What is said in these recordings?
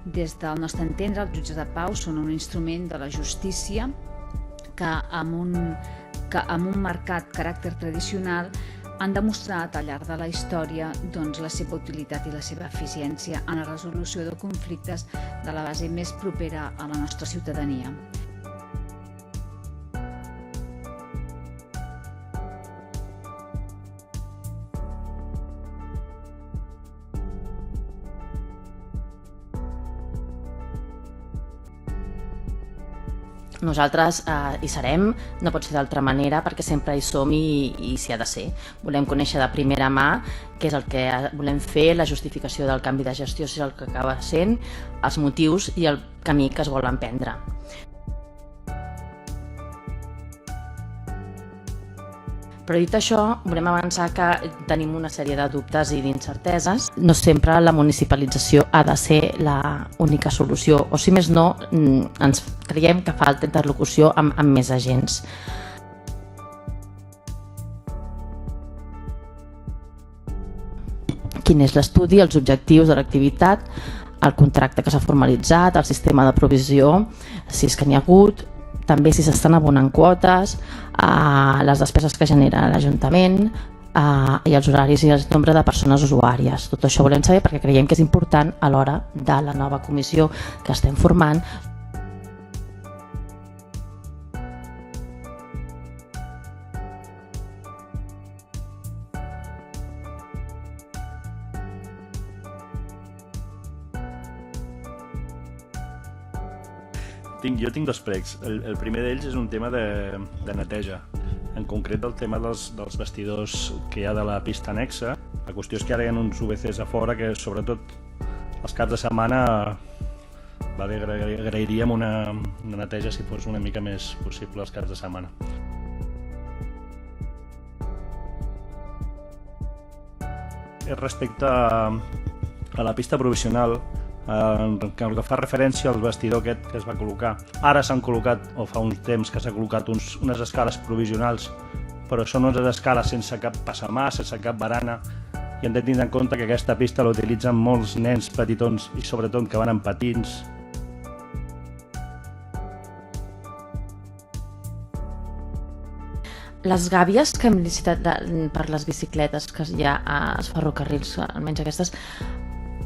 Des del nostre entendre, els jutges de pau són un instrument de la justícia que amb un marcat caràcter tradicional han demostrat al llarg de la història la seva utilitat i la seva eficiència en la resolució de conflictes de la base més propera a la nostra ciutadania. Nosaltres hi serem, no pot ser d'altra manera, perquè sempre hi som i s'hi ha de ser. Volem conèixer de primera mà què és el que volem fer, la justificació del canvi de gestió, si és el que acaba sent, els motius i el camí que es vol emprendre. Però dit això, volem avançar que tenim una sèrie de dubtes i d'incerteses. No sempre la municipalització ha de ser l'única solució, o si més no, ens creiem que falta interlocució amb més agents. Quin és l'estudi, els objectius de l'activitat, el contracte que s'ha formalitzat, el sistema de provisió, si és que n'hi ha hagut, també si s'estan abonant quotes, les despeses que genera l'Ajuntament i els horaris i el nombre de persones usuàries. Tot això volem saber perquè creiem que és important a l'hora de la nova comissió que estem formant. Jo tinc dos pregs. El primer d'ells és un tema de neteja. En concret, el tema dels vestidors que hi ha de la pista anexa. La qüestió és que ara hi ha uns UVCs a fora que, sobretot, els caps de setmana agrairíem una neteja si fos una mica més possible els caps de setmana. Respecte a la pista provisional, el que fa referència al vestidor aquest que es va col·locar. Ara s'han col·locat, o fa un temps que s'ha col·locat unes escales provisionals, però són unes escales sense cap passamà, sense cap barana, i hem de tenir en compte que aquesta pista la utilitzen molts nens petitons i sobretot que van amb patins. Les gàbies que hem licitat per les bicicletes que hi ha als ferrocarrils, almenys aquestes,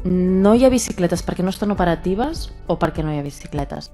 no hi ha bicicletes perquè no estan operatives o perquè no hi ha bicicletes?